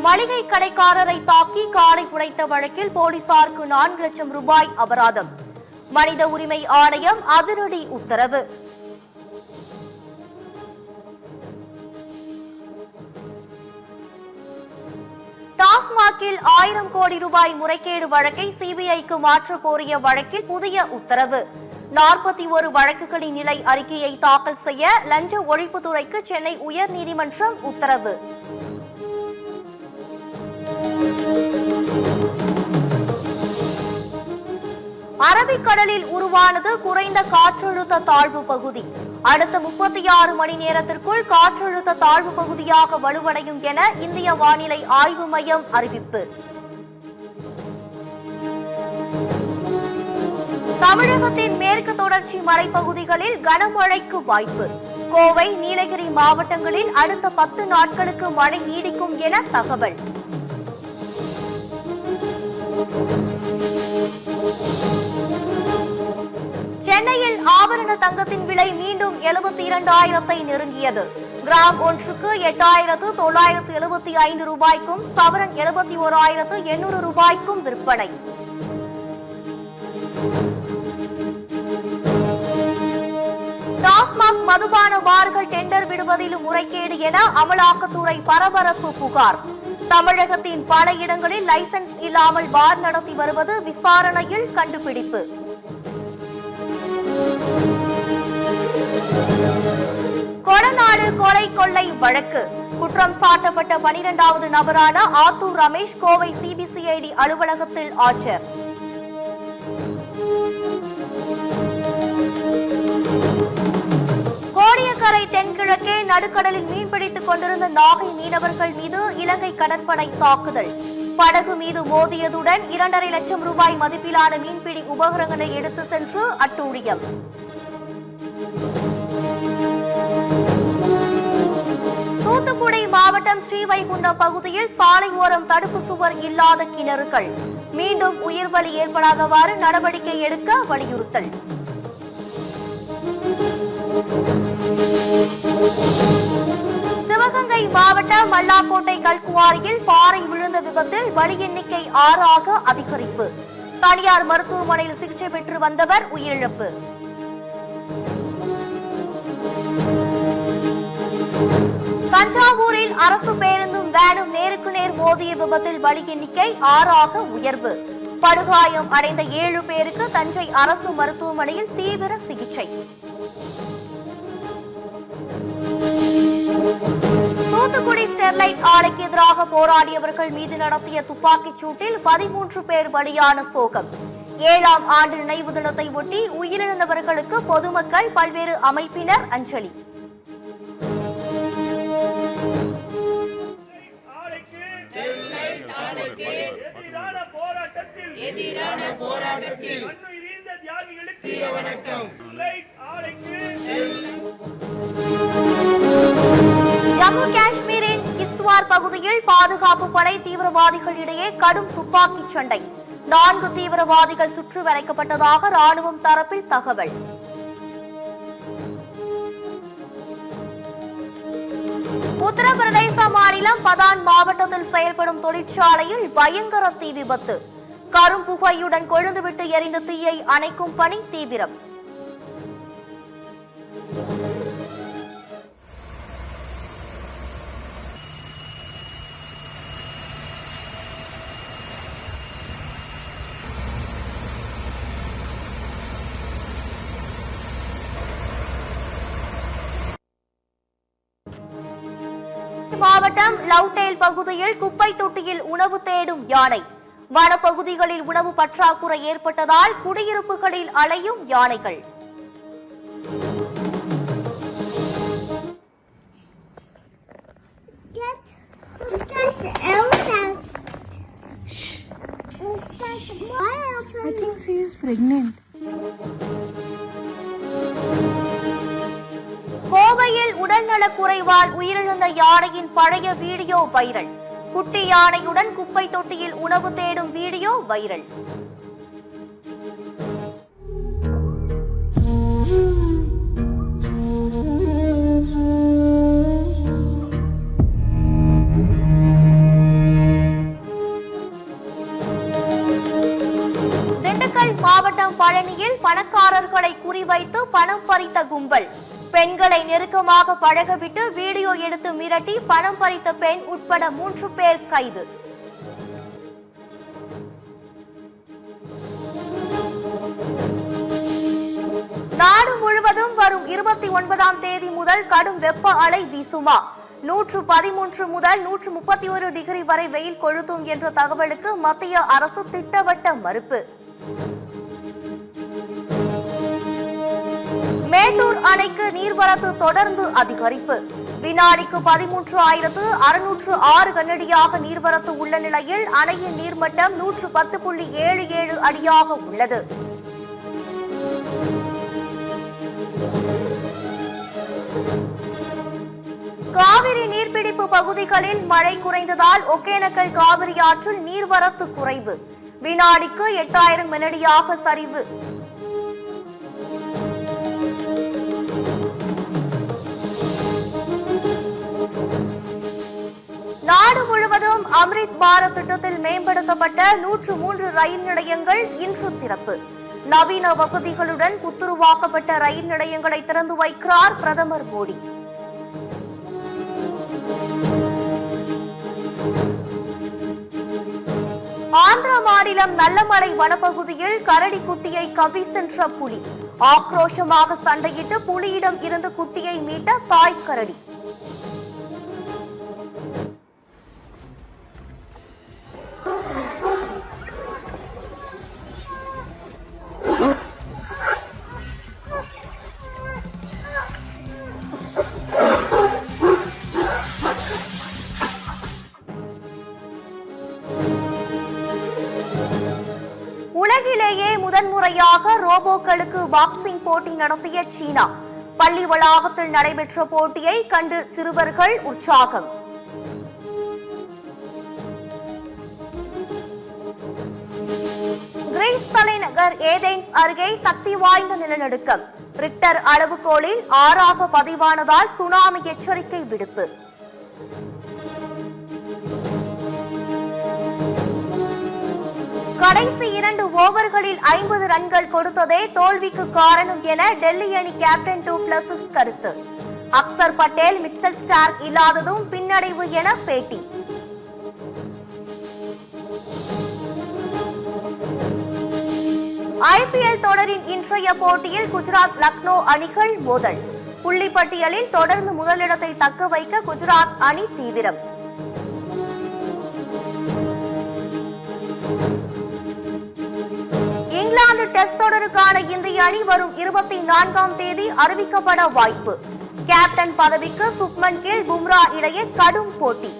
மளிகை கடைக்காரரை தாக்கி காரை உடைத்த வழக்கில் போலீசாருக்கு 4 லட்சம் ரூபாய் அபராதம். மனித உரிமை ஆணையம் அதிரடி உத்தரவு. டாஸ்மாகில் 1000 கோடி ரூபாய் முறைகேடு வழக்கை சிபிஐக்கு மாற்ற கோரிய வழக்கில் புதிய உத்தரவு. 41 வழக்குகளின் நிலை அறிக்கையை தாக்கல் செய்ய லஞ்ச ஒழிப்புத்துறைக்கு சென்னை உயர்நீதிமன்றம் உத்தரவு. அரபிக்கடலில் உருவானது குறைந்த காற்றழுத்த தாழ்வு பகுதி. அடுத்த 36 மணி நேரத்திற்குள் காற்றழுத்த தாழ்வு பகுதியாக வலுவடையும் என இந்திய வானிலை ஆய்வு மையம் அறிவிப்பு. தமிழகத்தின் மேற்கு தொடர்ச்சி மலைப்பகுதிகளில் கனமழைக்கு வாய்ப்பு. கோவை, நீலகிரி மாவட்டங்களில் அடுத்த 10 நாட்களுக்கு மழை நீடிக்கும் என தகவல். சென்னையில் ஆபரண தங்கத்தின் விலை மீண்டும் 72,000 நெருங்கியது. கிராம் ஒன்றுக்கு 8,975 ரூபாய்க்கும் சவரன் 71,800 ரூபாய்க்கும் விற்பனை. டாஸ்மாக் மதுபான பார்கள் டெண்டர் விடுவதிலும் முறைகேடு என அமலாக்கத்துறை பரபரப்பு புகார். தமிழகத்தின் பல இடங்களில் லைசென்ஸ் இல்லாமல் பார் நடத்தி வருவது விசாரணையில் கண்டுபிடிப்பு. கொடநாடு கொலை கொள்ளை வழக்கு. குற்றம் சாட்டப்பட்ட 12வது நபரான ஆத்தூர் ரமேஷ் கோவை சிபிசிஐடி அலுவலகத்தில் ஆஜர். கோடியக்கரை தென்கிழக்கே நடுக்கடலில் மீன்பிடித்துக் கொண்டிருந்த நாகை மீனவர்கள் மீது இலங்கை கடற்படை தாக்குதல். படகு மீது மோதியதுடன் 2.5 லட்சம் ரூபாய் மதிப்பிலான மீன்பிடி உபகரணங்களை எடுத்து சென்று அட்டூழியம். தூத்துக்குடி மாவட்டம் ஸ்ரீவைகுண்டம் பகுதியில் சாலை ஓரம் தடுப்பு சுவர் இல்லாத கிணறுகள். மீண்டும் உயிர்பலி ஏற்படாதவாறு நடவடிக்கை எடுக்க வலியுறுத்தல். சிவகங்கை மாவட்டம் மல்லாக்கோட்டை கல்குவாரியில் பாறை விழுந்த விபத்தில் பலி எண்ணிக்கை 6 ஆக அதிகரிப்பு. தனியார் மருத்துவமனையில் சிகிச்சை பெற்று வந்தவர் உயிரிழப்பு. தஞ்சாவூரில் அரசு பேருந்தும் வேனும் நேருக்கு நேர் மோதிய விபத்தில் பலி எண்ணிக்கை 6 ஆக உயர்வு. படுகாயம் அடைந்த 7 பேருக்கு தஞ்சை அரசு மருத்துவமனையில் தீவிர சிகிச்சை. தூத்துக்குடி ஸ்டெர்லைட் ஆலைக்கு எதிராக போராடியவர்கள் மீது நடத்திய துப்பாக்கிச் சூட்டில் 13 பேர் பலியான சோகம். 7ஆம் ஆண்டு நினைவு தினத்தை ஒட்டி உயிரிழந்தவர்களுக்கு பொதுமக்கள், பல்வேறு அமைப்பினர் அஞ்சலி. ஜம்மு காஷ்மீரின் கிஸ்துவார் பகுதியில் பாதுகாப்பு படை தீவிரவாதிகள் இடையே கடும் துப்பாக்கிச் சண்டை. 4 தீவிரவாதிகள் சுற்றி வளைக்கப்பட்டதாக ராணுவம் தரப்பில் தகவல். உத்தரப்பிரதேச மாநிலம் பதான் மாவட்டத்தில் செயல்படும் தொழிற்சாலையில் பயங்கர தீ விபத்து. கரும்புகையுடன் கொழுந்துவிட்டு எரிந்த தீயை அணைக்கும் பணி தீவிரம். மாவட்டம் லவுடேல் பகுதியில் குப்பை தொட்டியில் உணவு தேடும் யானை. வனப்பகுதிகளில் உணவு பற்றாக்குறை ஏற்பட்டதால் குடியிருப்புகளில் அலையும் யானைகள். I think she is pregnant. கோவையில் உடல்நலக் குறைவால் உயிரிழந்த யானையின் பழைய வீடியோ வைரல். குட்டி யானையுடன் குப்பை தொட்டியில் உணவு தேடும் வீடியோ வைரல். வைத்து பணம் பறித்த கும்பல். பெண்களை நெருக்கமாக பழகவிட்டு வீடியோ எடுத்து மிரட்டி பணம் பறித்த பெண் உட்பட 3 பேர் கைது. நாடு முழுவதும் வரும் 29ஆம் தேதி முதல் கடும் வெப்ப அலை வீசுமா? 113 முதல் 131 டிகிரி வரை வெயில் கொளுத்தும் என்ற தகவலுக்கு மத்திய அரசு திட்டவட்ட மறுப்பு. மேட்டூர் அணைக்கு நீர்வரத்து தொடர்ந்து அதிகரிப்பு. வினாடிக்கு 13,606 கனஅடியாக நீர்வரத்து உள்ள நிலையில் அணையின் நீர்மட்டம் 110.77 அடியாக உள்ளது. காவிரி நீர்பிடிப்பு பகுதிகளில் மழை குறைந்ததால் ஒகேனக்கல் காவிரி ஆற்றில் நீர்வரத்து குறைவு. வினாடிக்கு 8000 கனஅடியாக சரிவு. நாடு முழுவதும் அம்ரித் பாரத் திட்டத்தில் மேம்படுத்தப்பட்ட 103 ரயில் நிலையங்கள் இன்று திறப்பு. நவீன வசதிகளுடன் புத்துருவாக்கப்பட்ட ரயில் நிலையங்களை திறந்து வைக்கிறார் பிரதமர் மோடி. ஆந்திர மாநிலம் நல்லமலை வனப்பகுதியில் கரடி குட்டியை கவி சென்ற புலி. ஆக்ரோஷமாக சண்டையிட்டு புலியிடம் இருந்து குட்டியை மீட்ட தாய் கரடி. உலகிலேயே முதன்முறையாக ரோபோக்களுக்கு பாக்ஸிங் போட்டி நடத்திய சீனா. பள்ளி வளாகத்தில் நடைபெற்ற போட்டியை கண்டு சிறுவர்கள் உற்சாகம். கிரீஸ் தலைநகர் ஏதென்ஸ் அருகே சக்தி வாய்ந்த நிலநடுக்கம். ரிக்டர் அளவுகோலில் 6ஆக பதிவானதால் சுனாமி எச்சரிக்கை விடுப்பு. கடைசி 2 ஓவர்களில் 50 ரன்கள் கொடுத்ததே தோல்விக்கு காரணம் என டெல்லி அணி கேப்டன் டு பிளஸஸ் கருத்து. அக்சர் பட்டேல், மிச்சல் ஸ்டார்க் இல்லாததும் பின்னடைவு என பேட்டி. ஐபிஎல் தொடரின் இன்றைய போட்டியில் குஜராத் லக்னோ அணிகள் மோதல். புள்ளிப்பட்டியலில் தொடர்ந்து முதலிடத்தை தக்க வைக்க குஜராத் அணி தீவிரம். இங்கிலாந்து டெஸ்ட் தொடருக்கான இந்திய அணி வரும் 24ஆம் தேதி அறிவிக்கப்பட வாய்ப்பு. கேப்டன் பதவிக்கு சுப்மன் கில், பும்ரா இடையே கடும் போட்டி.